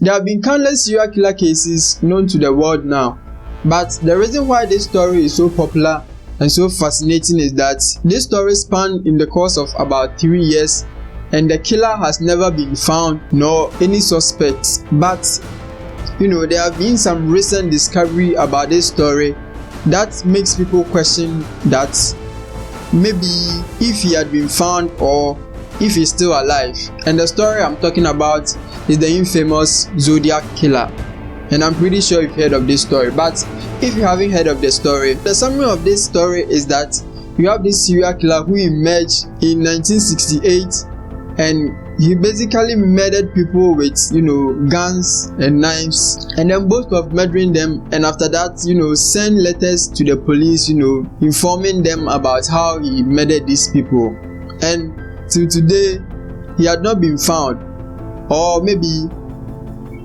There have been countless serial killer cases known to the world now, but the reason why this story is so popular and so fascinating is that this story spanned in the course of about 3 years, and the killer has never been found nor any suspects. But there have been some recent discovery about this story that makes people question that maybe if he had been found or if he's still alive. And the story I'm talking about is the infamous Zodiac Killer. And I'm pretty sure you've heard of this story, but if you haven't heard of the story, the summary of this story is that you have this serial killer who emerged in 1968, and he basically murdered people with guns and knives, and then boast of murdering them, and after that send letters to the police informing them about how he murdered these people. And till today he had not been found, or maybe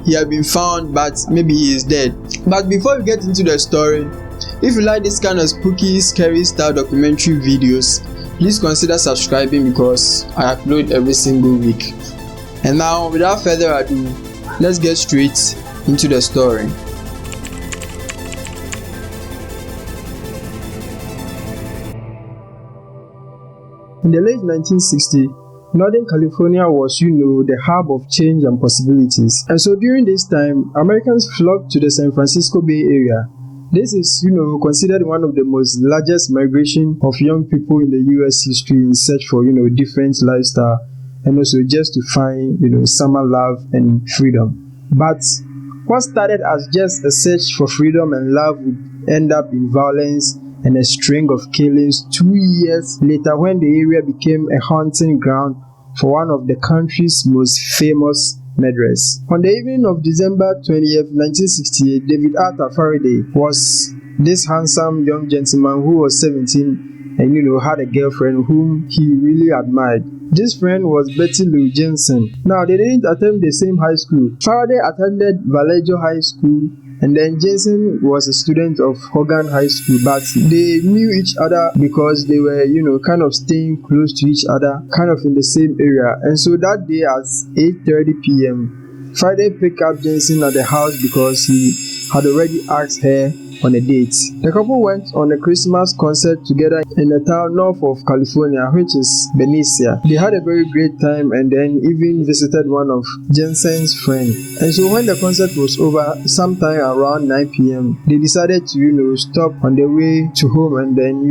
he had been found but maybe he is dead. But before we get into the story, if you like this kind of spooky, scary style documentary videos, please consider subscribing because I upload every single week. And now, without further ado, let's get straight into the story. In the late 1960s, Northern California was, the hub of change and possibilities. And so during this time, Americans flocked to the San Francisco Bay Area. This is, considered one of the most largest migration of young people in the US history in search for, different lifestyle, and also just to find, summer love and freedom. But what started as just a search for freedom and love would end up in violence and a string of killings 2 years later, when the area became a hunting ground for one of the country's most famous murderers. On the evening of December 20th, 1968, David Arthur Faraday was this handsome young gentleman who was 17 and had a girlfriend whom he really admired. This friend was Betty Lou Jensen. Now, they didn't attend the same high school. Faraday attended Vallejo High School, and then Jensen was a student of Hogan High School, but they knew each other because they were, kind of staying close to each other, kind of in the same area. And so that day at 8:30 p.m., Faraday picked up Jensen at the house because he had already asked her on a date. The couple went on a Christmas concert together in a town north of California, which is Villisca. They had a very great time and then even visited one of Jensen's friends. And so when the concert was over, sometime around 9 p.m., they decided to, stop on their way to home and then,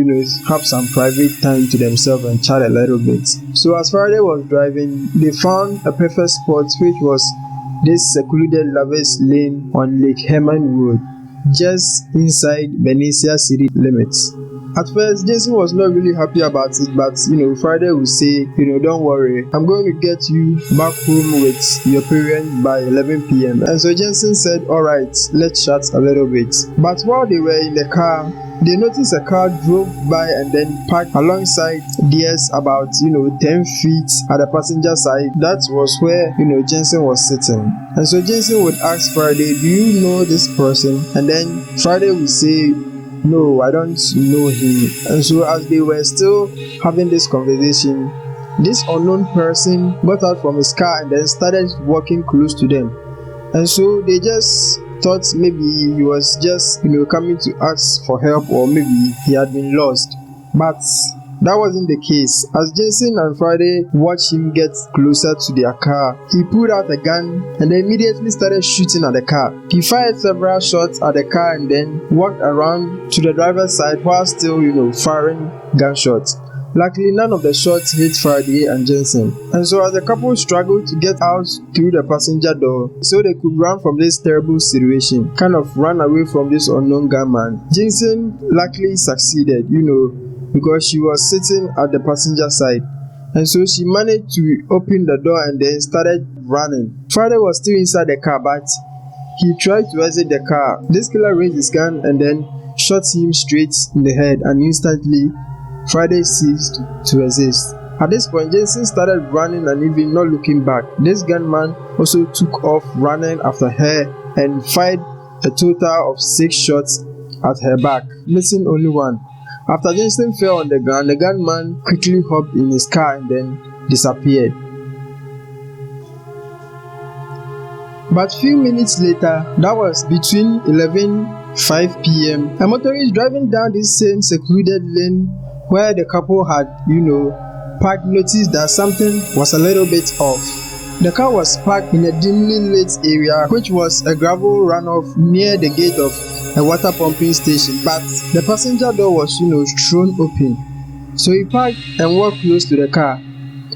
have some private time to themselves and chat a little bit. So as Faraday was driving, they found a perfect spot, which was this secluded lovers lane on Lake Herman Road, just inside Villisca city limits. At first, Jensen was not really happy about it, but Faraday would say, don't worry, I'm going to get you back home with your parents by 11 p.m. And so Jensen said, alright, let's chat a little bit. But while they were in the car, they noticed a car drove by and then parked alongside theirs about 10 feet at the passenger side. That was where Jensen was sitting. And so Jensen would ask Faraday, do you know this person? And then Faraday would say, no, I don't know him. And so as they were still having this conversation, this unknown person got out from his car and then started walking close to them. And so they just thought maybe he was just coming to ask for help, or maybe he had been lost. But that wasn't the case. As Jensen and Faraday watched him get closer to their car, he pulled out a gun and then immediately started shooting at the car. He fired several shots at the car and then walked around to the driver's side while still firing gunshots. Luckily, none of the shots hit Faraday and Jensen. And so as the couple struggled to get out through the passenger door so they could run from this terrible situation, kind of run away from this unknown gunman, Jensen luckily succeeded, because she was sitting at the passenger side. And so she managed to open the door and then started running. Faraday was still inside the car, but he tried to exit the car. This killer raised his gun and then shot him straight in the head, and instantly Faraday ceased to resist. At this point, Jensen started running and even not looking back. This gunman also took off running after her and fired a total of 6 shots at her back, missing only one. After Jensen fell on the ground, the gunman quickly hopped in his car and then disappeared. But few minutes later, that was between 11:05 p.m., a motorist driving down this same secluded lane where the couple had, parked noticed that something was a little bit off. The car was parked in a dimly lit area which was a gravel runoff near the gate of a water pumping station, but the passenger door was, thrown open. So he parked and walked close to the car,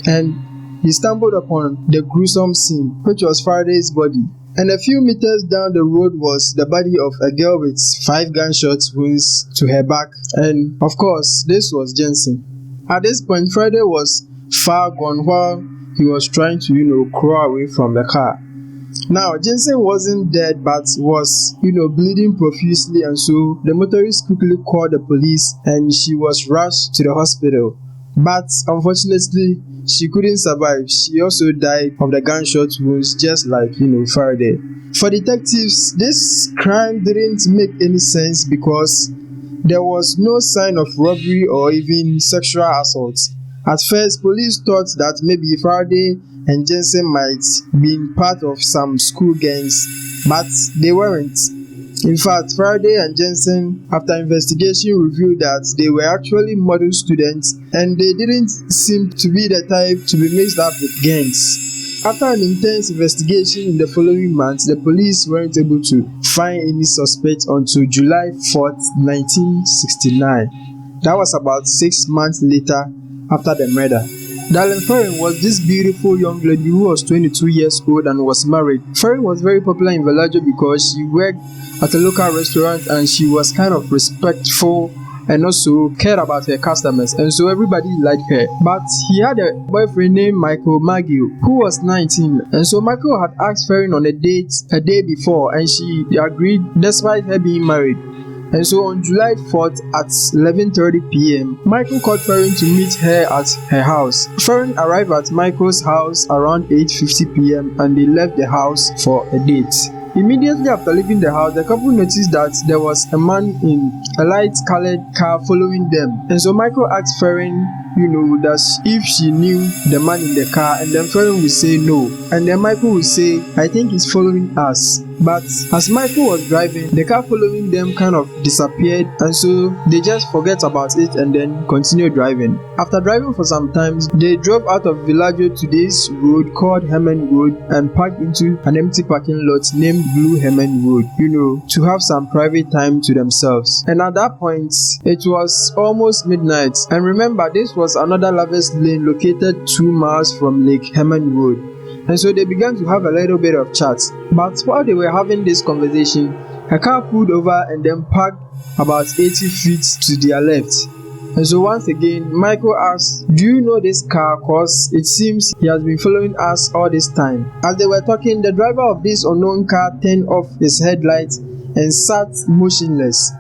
and he stumbled upon the gruesome scene, which was Faraday's body. And a few meters down the road was the body of a girl with 5 gunshot wounds to her back, and of course, this was Jensen. At this point, Faraday was far gone while he was trying to, crawl away from the car. Now, Jensen wasn't dead but was, bleeding profusely, and so the motorist quickly called the police and she was rushed to the hospital. But unfortunately, she couldn't survive. She also died of the gunshot wounds, just like, Faraday. For detectives, this crime didn't make any sense because there was no sign of robbery or even sexual assault. At first, police thought that maybe Faraday and Jensen might be part of some school gangs, but they weren't. In fact, Faraday and Jensen, after investigation, revealed that they were actually model students and they didn't seem to be the type to be mixed up with gangs. After an intense investigation in the following month, the police weren't able to find any suspect until July 4th, 1969. That was about 6 months later after the murder. Darlene Ferrin was this beautiful young lady who was 22 years old and was married. Ferrin was very popular in Villaggio because she worked at a local restaurant and she was kind of respectful and also cared about her customers, and so everybody liked her. But he had a boyfriend named Michael Magill who was 19, and so Michael had asked Ferrin on a date a day before and she agreed despite her being married. And so on July 4th at 11:30 p.m., Michael called Ferrin to meet her at her house. Ferrin arrived at Michael's house around 8:50 p.m. and they left the house for a date. Immediately after leaving the house, the couple noticed that there was a man in a light-colored car following them. And so Michael asked Ferrin, that if she knew the man in the car, and then Ferrin would say no. And then Michael would say, I think he's following us. But as Michael was driving, the car following them kind of disappeared, and so they just forget about it and then continued driving. After driving for some time, they drove out of Villaggio to this road called Herman Road and parked into an empty parking lot named Blue Herman Road, to have some private time to themselves. And at that point, it was almost midnight. And remember, this was another lover's lane located 2 miles from Lake Herman Road. And so they began to have a little bit of chat. But while they were having this conversation, a car pulled over and then parked about 80 feet to their left. And so once again, Michael asked, do you know this car? Cause it seems he has been following us all this time. As they were talking, the driver of this unknown car turned off his headlights and sat motionless.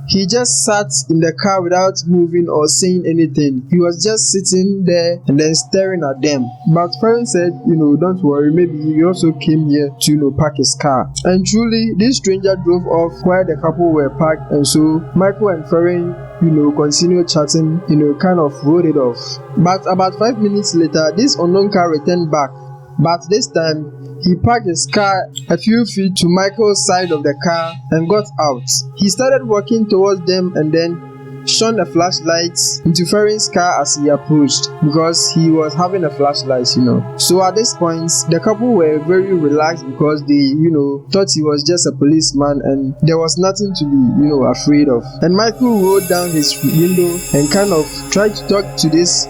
He just sat in the car without moving or saying anything. He was just sitting there and then staring at them. But Ferrin said, don't worry, maybe he also came here to, park his car. And truly, this stranger drove off where the couple were parked, and so Michael and Ferrin, continued chatting, kind of wrote it off. But about 5 minutes later, this unknown car returned back. But this time, he parked his car a few feet to Michael's side of the car and got out. He started walking towards them and then shone a flashlight into Ferrin's car as he approached, because he was having a flashlight, So at this point, the couple were very relaxed because they, thought he was just a policeman and there was nothing to be, afraid of. And Michael rolled down his window and kind of tried to talk to this,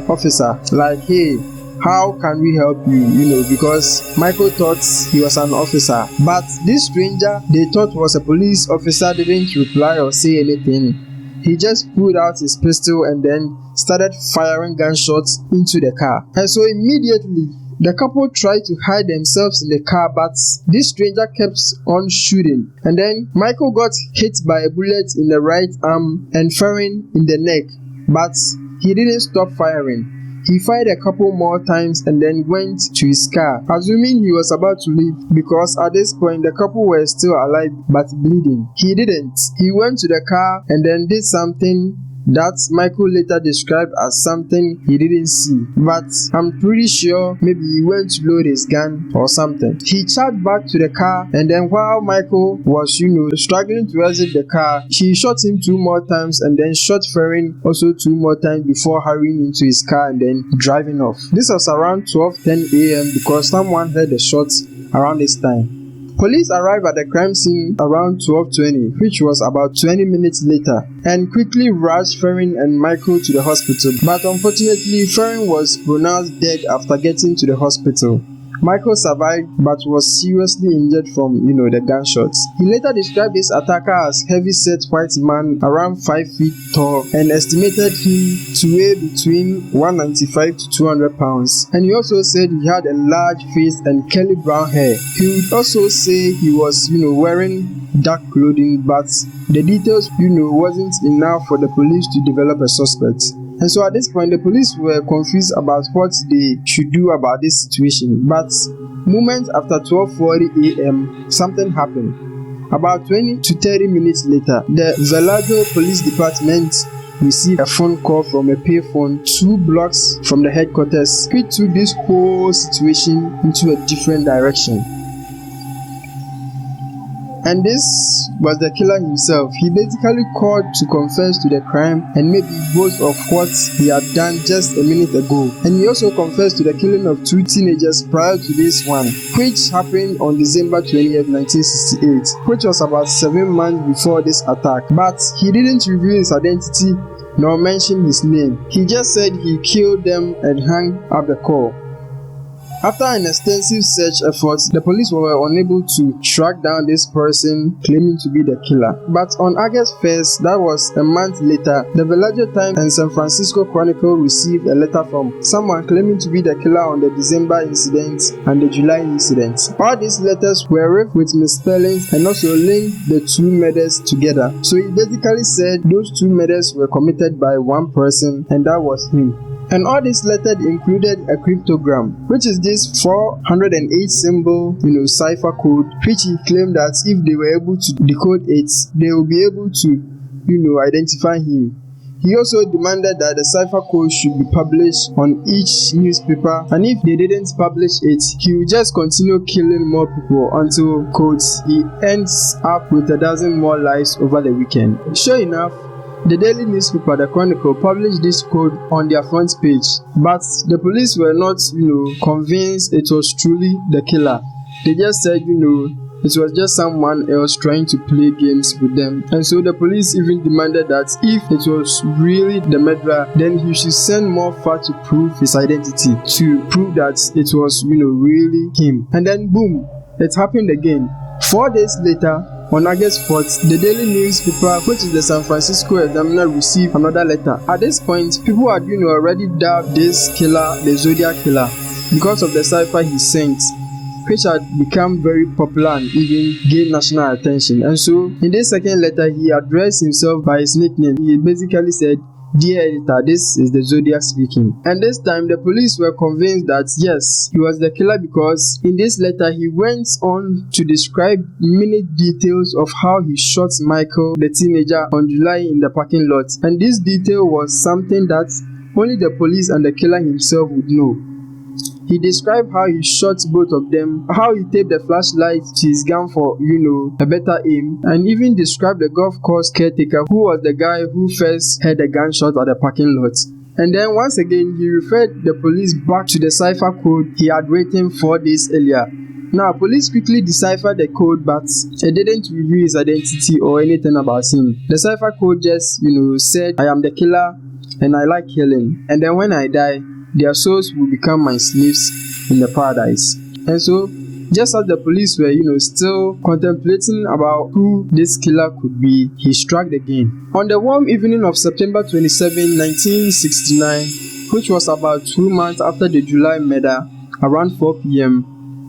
officer, like, hey, how can we help you? Because Michael thought he was an officer. But this stranger they thought was a police officer didn't reply or say anything. He just pulled out his pistol and then started firing gunshots into the car. And so immediately, the couple tried to hide themselves in the car, but this stranger kept on shooting. And then Michael got hit by a bullet in the right arm and Ferrin in the neck. But he didn't stop firing. He fired a couple more times and then went to his car, assuming he was about to leave, because at this point the couple were still alive but bleeding. He didn't. He went to the car and then did something that Michael later described as something he didn't see, but I'm pretty sure maybe he went to load his gun or something. He charged back to the car, and then while Michael was, struggling to exit the car, he shot him 2 more times and then shot Ferrin also 2 more times before hurrying into his car and then driving off. This was around 12:10 a.m. because someone heard the shots around this time. Police arrived at the crime scene around 12:20, which was about 20 minutes later, and quickly rushed Ferrin and Michael to the hospital. But unfortunately, Ferrin was pronounced dead after getting to the hospital. Michael survived but was seriously injured from, the gunshots. He later described this attacker as heavy-set white man around 5 feet tall and estimated him to weigh between 195 to 200 pounds. And he also said he had a large face and curly brown hair. He would also say he was, wearing dark clothing, but the details, wasn't enough for the police to develop a suspect. And so at this point, the police were confused about what they should do about this situation. But moments after 12:40 a.m., something happened. About 20 to 30 minutes later, the Villisca Police Department received a phone call from a payphone 2 blocks from the headquarters, which took this whole situation into a different direction. And this was the killer himself. He basically called to confess to the crime and maybe boast of what he had done just a minute ago. And he also confessed to the killing of 2 teenagers prior to this one, which happened on December 20th, 1968, which was about 7 months before this attack. But he didn't reveal his identity nor mention his name. He just said he killed them and hung up the call. After an extensive search effort, the police were unable to track down this person claiming to be the killer. But on August 1st, that was a month later, the Villisca Times and San Francisco Chronicle received a letter from someone claiming to be the killer on the December incident and the July incident. All these letters were rife with misspellings and also linked the 2 murders together. So he basically said those 2 murders were committed by one person, and that was him. And all these letters included a cryptogram, which is this 408 symbol, cipher code, which he claimed that if they were able to decode it, they will be able to, identify him. He also demanded that the cipher code should be published on each newspaper, and if they didn't publish it, he would just continue killing more people until, quotes, he ends up with 1,000 more lives over the weekend. Sure enough, the daily newspaper, the Chronicle, published this code on their front page, but the police were not, convinced it was truly the killer. They just said, it was just someone else trying to play games with them. And so the police even demanded that if it was really the murderer, then he should send more facts to prove his identity, to prove that it was, really him. And then boom, it happened again. 4 days later, on August 4th, the daily newspaper, which is the San Francisco Examiner, received another letter. At this point, people had already dubbed this killer the Zodiac Killer because of the cipher he sent, which had become very popular and even gained national attention. And so, in this second letter, he addressed himself by his nickname. He basically said, "Dear editor, this is the Zodiac speaking." And this time, the police were convinced that yes, he was the killer because in this letter, he went on to describe minute details of how he shot Michael, the teenager, on July in the parking lot. And this detail was something that only the police and the killer himself would know. He described how he shot both of them, how he taped the flashlight to his gun for, a better aim, and even described the golf course caretaker who was the guy who first heard the gunshot at the parking lot. And then once again, he referred the police back to the cipher code he had written 4 days earlier. Now, police quickly deciphered the code, but it didn't reveal his identity or anything about him. The cipher code just, said, "I am the killer and I like killing. And then when I die, their souls will become my slaves in the paradise." And so, just as the police were, still contemplating about who this killer could be, he struck again. On the warm evening of September 27, 1969, which was about 2 months after the July murder, around 4 p.m.,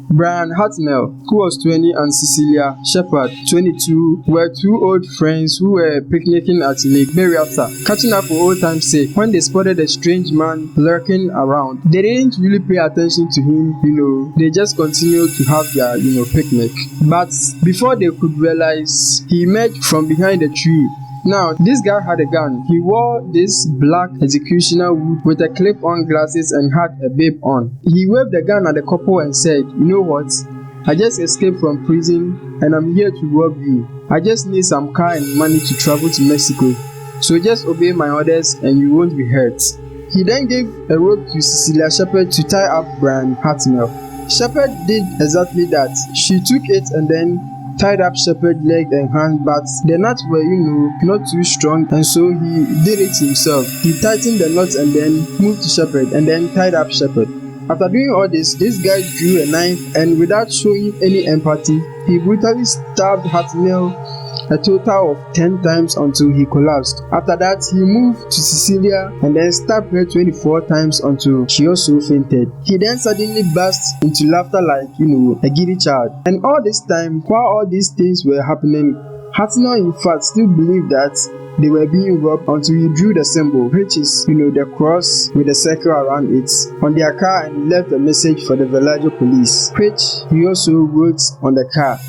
Brian Hartnell, who was 20, and Cecilia Shepard, 22, were 2 old friends who were picnicking at Lake Berryalta, catching up for old time's sake. When they spotted a strange man lurking around, they didn't really pay attention to him, they just continued to have their, picnic. But before they could realize, he emerged from behind a tree. Now, this guy had a gun. He wore this black executioner hood with a clip-on glasses and had a babe on. He waved the gun at the couple and said, "You know what? I just escaped from prison and I'm here to rob you. I just need some car and money to travel to Mexico. So just obey my orders and you won't be hurt." He then gave a rope to Cecilia Shepard to tie up Brian Hartnell. Shepard did exactly that. She took it and then tied up Shepard's leg and hand, but the knots were, not too strong, and so he did it himself. He tightened the knots and then moved to Shepard and then tied up Shepard. After doing all this guy drew a knife and without showing any empathy, he brutally stabbed Hartnell a total of 10 times until he collapsed. After that, he moved to Cecilia and then stabbed her 24 times until she also fainted. He then suddenly burst into laughter like, a giddy child. And all this time, while all these things were happening, Hartnell in fact still believed that they were being robbed until he drew the symbol, which is, the cross with a circle around it, on their car and left a message for the Villaggio police, which he also wrote on the car.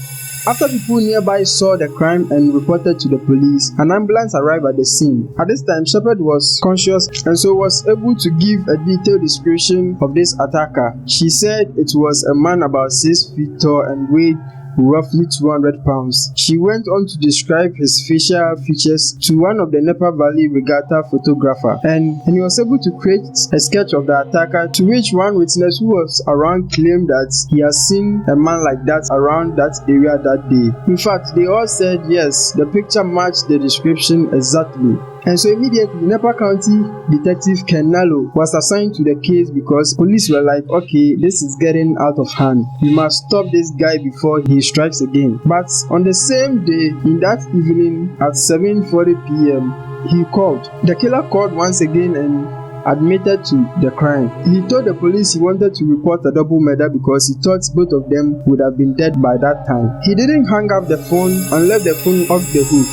After people nearby saw the crime and reported to the police, an ambulance arrived at the scene. At this time, Shepard was conscious and so was able to give a detailed description of this attacker. She said it was a man about 6 feet tall and weighed roughly 200 pounds. She went on to describe his facial features to one of the Napa Valley Regatta photographer, and he was able to create a sketch of the attacker, to which one witness who was around claimed that he has seen a man like that around that area that day. In fact, they all said yes, the picture matched the description exactly. And so immediately, Napa County Detective Ken Nalo was assigned to the case because police were like, okay, this is getting out of hand. We must stop this guy before he strikes again. But on the same day, in that evening at 7:40 p.m., he called. The killer called once again and admitted to the crime. He told the police he wanted to report a double murder because he thought both of them would have been dead by that time. He didn't hang up the phone and left the phone off the hook.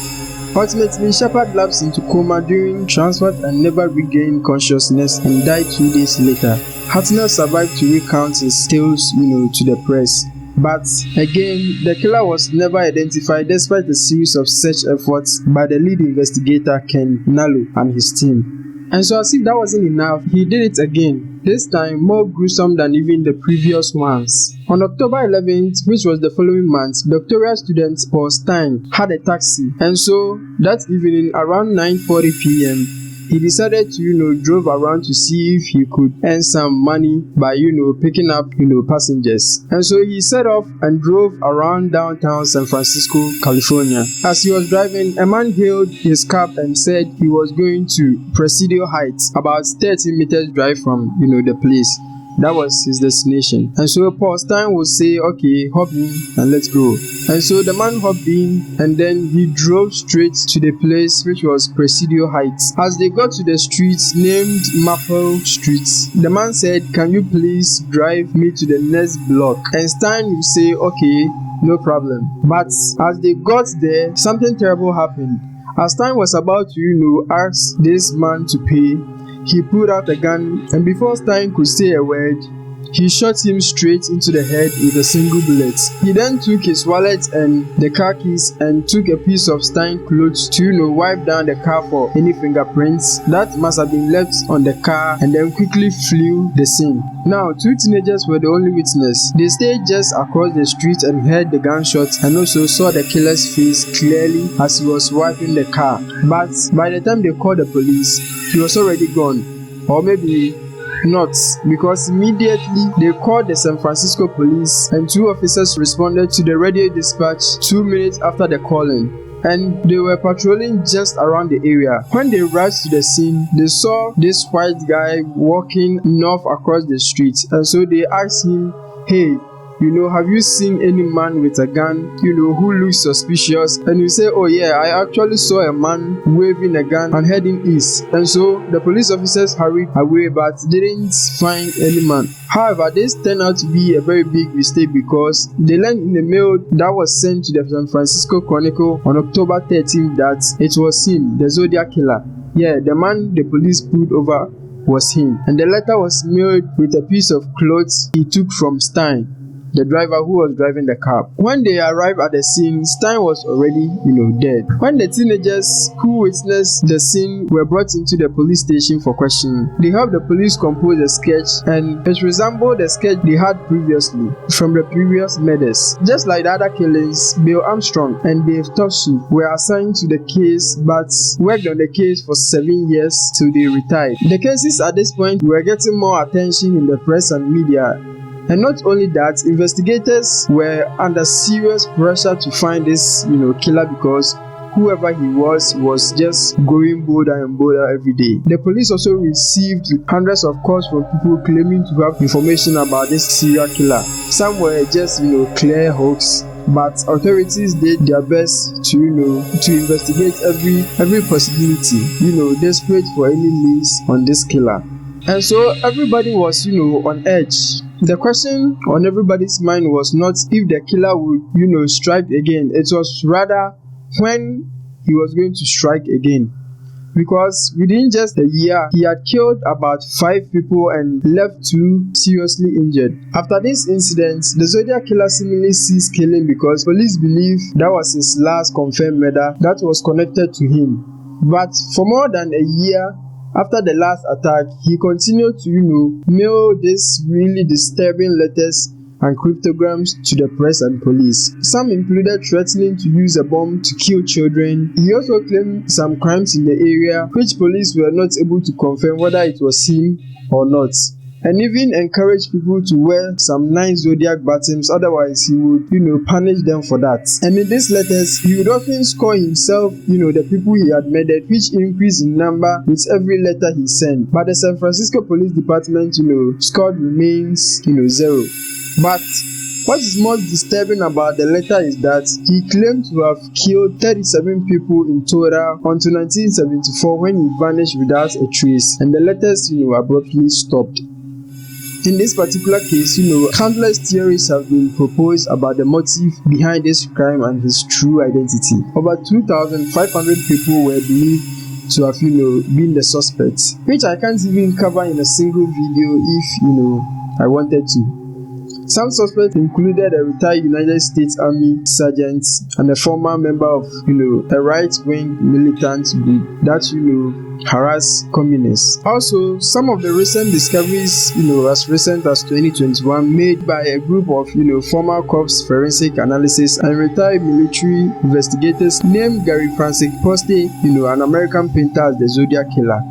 Ultimately, Shepard lapsed into coma during transport and never regained consciousness and died 2 days later. Hartnell survived to recount his tales, to the press. But again, the killer was never identified despite a series of search efforts by the lead investigator Ken Nalo and his team. And so as if that wasn't enough, he did it again, this time more gruesome than even the previous ones. On October 11th, which was the following month, doctoral student Paul Stein had a taxi, and so that evening around 9:40 p.m., he decided to, drove around to see if he could earn some money by, picking up, passengers. And so he set off and drove around downtown San Francisco, California. As he was driving, a man hailed his cab and said he was going to Presidio Heights, about 30 meters drive from, the place. That was his destination. And so Paul Stein would say, okay, hop in and let's go. And so the man hopped in and then he drove straight to the place, which was Presidio Heights. As they got to the streets named Maple Street, the man said, "Can you please drive me to the next block?" And Stein would say, okay, no problem. But as they got there, something terrible happened. As Stein was about to, ask this man to pay, he pulled out a gun, and before Stein could say a word, he shot him straight into the head with a single bullet. He then took his wallet and the car keys and took a piece of Stein's clothes to wipe down the car for any fingerprints that must have been left on the car, and then quickly flew the scene. Now, 2 teenagers were the only witness. They stayed just across the street and heard the gunshots and also saw the killer's face clearly as he was wiping the car. But by the time they called the police, he was already gone. Or maybe not, because immediately they called the San Francisco police and 2 officers responded to the radio dispatch 2 minutes after the calling, and they were patrolling just around the area. When they rushed to the scene, they saw this white guy walking north across the street, and so they asked him, "Hey, have you seen any man with a gun, who looks suspicious?" And you say, "Oh yeah, I actually saw a man waving a gun and heading east." And so the police officers hurried away but didn't find any man. However, this turned out to be a very big mistake because they learned in a mail that was sent to the San Francisco Chronicle on October 13th that it was him, the Zodiac Killer. Yeah, the man the police pulled over was him. And the letter was mailed with a piece of clothes he took from Stein. the driver who was driving the car. When they arrived at the scene, Stein was already, dead. When the teenagers who witnessed the scene were brought into the police station for questioning, they helped the police compose a sketch, and it resembled the sketch they had previously from the previous murders. Just like the other killings, Bill Armstrong and Dave Toshi were assigned to the case but worked on the case for 7 years till they retired. The cases at this point were getting more attention in the press and media. And not only that, investigators were under serious pressure to find this, killer, because whoever he was just growing bolder and bolder every day. The police also received hundreds of calls from people claiming to have information about this serial killer. Some were just, clear hoax, but authorities did their best to investigate every possibility, desperate for any leads on this killer. And so everybody was, on edge. The question on everybody's mind was not if the killer would, strike again. It was rather when he was going to strike again. Because within just a year, he had killed about 5 people and left 2 seriously injured. After this incident, the Zodiac Killer seemingly ceased killing because police believe that was his last confirmed murder that was connected to him. But for more than a year after the last attack, he continued to, mail these really disturbing letters and cryptograms to the press and police. Some included threatening to use a bomb to kill children. He also claimed some crimes in the area which police were not able to confirm whether it was him or not. And even encouraged people to wear some nice zodiac buttons, otherwise he would, punish them for that. And in these letters, he would often score himself, the people he had murdered, which increased in number with every letter he sent. But the San Francisco Police Department, scored remains, 0. But what is most disturbing about the letter is that he claimed to have killed 37 people in total until 1974 when he vanished without a trace, and the letters, abruptly stopped. In this particular case, countless theories have been proposed about the motive behind this crime and his true identity. Over 2,500 people were believed to have, been the suspects, which I can't even cover in a single video if, I wanted to. Some suspects included a retired United States Army sergeant and a former member of, a right-wing militant group that, harass communists. Also, some of the recent discoveries, as recent as 2021, made by a group of, former cops forensic analysis and retired military investigators named Gary Francis Poste, an American painter, as the Zodiac Killer.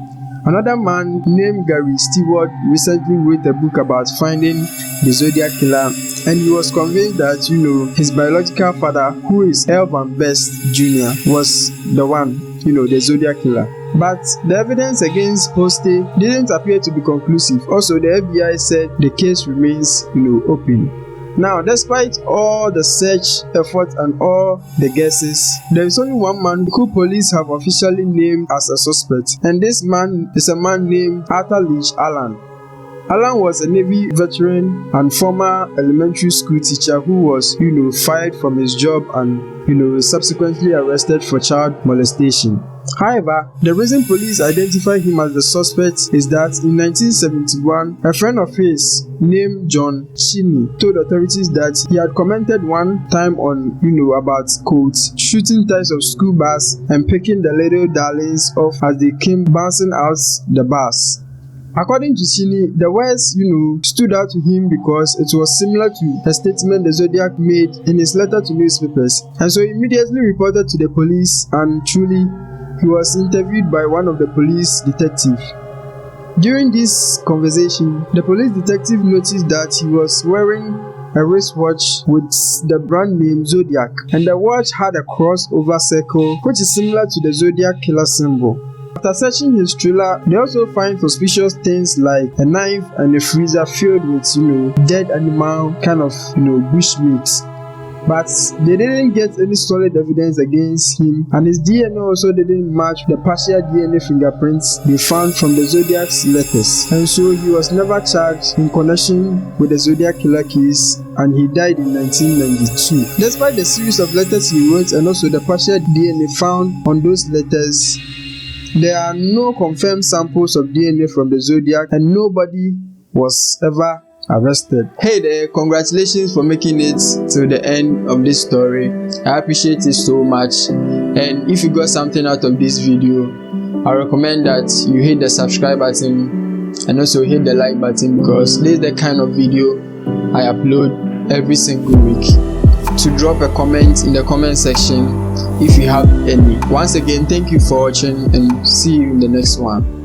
Another man named Gary Stewart recently wrote a book about finding the Zodiac Killer, and he was convinced that, his biological father, who is Elvan Best Jr., was the one, the Zodiac Killer. But the evidence against Poste didn't appear to be conclusive. Also, the FBI said the case remains, open. Now, despite all the search effort and all the guesses, there is only one man who police have officially named as a suspect, and this man is a man named Arthur Leach Allen. Allen was a Navy veteran and former elementary school teacher who was, fired from his job and, subsequently arrested for child molestation. However, the reason police identified him as the suspect is that in 1971, a friend of his named John Cheney told authorities that he had commented one time on, about, quote, shooting types of school bus and picking the little darlings off as they came bouncing out the bus. According to Cheney, the words, stood out to him because it was similar to a statement the Zodiac made in his letter to newspapers, and so he immediately reported to the police, and truly, he was interviewed by one of the police detectives. During this conversation, the police detective noticed that he was wearing a wristwatch with the brand name Zodiac, and the watch had a crossover circle which is similar to the Zodiac Killer symbol. After searching his trailer, they also find suspicious things like a knife and a freezer filled with, dead animal kind of, bush meat. But they didn't get any solid evidence against him, and his DNA also didn't match the partial DNA fingerprints they found from the Zodiac's letters. And so he was never charged in connection with the Zodiac Killer case, and he died in 1992. Despite the series of letters he wrote and also the partial DNA found on those letters, there are no confirmed samples of DNA from the Zodiac, and nobody was ever, arrested. Hey there, congratulations for making it to the end of this story. I appreciate it so much. And if you got something out of this video, I recommend that you hit the subscribe button and also hit the like button, because this is the kind of video I upload every single week. To drop a comment in the comment section if you have any. Once again, thank you for watching and see you in the next one.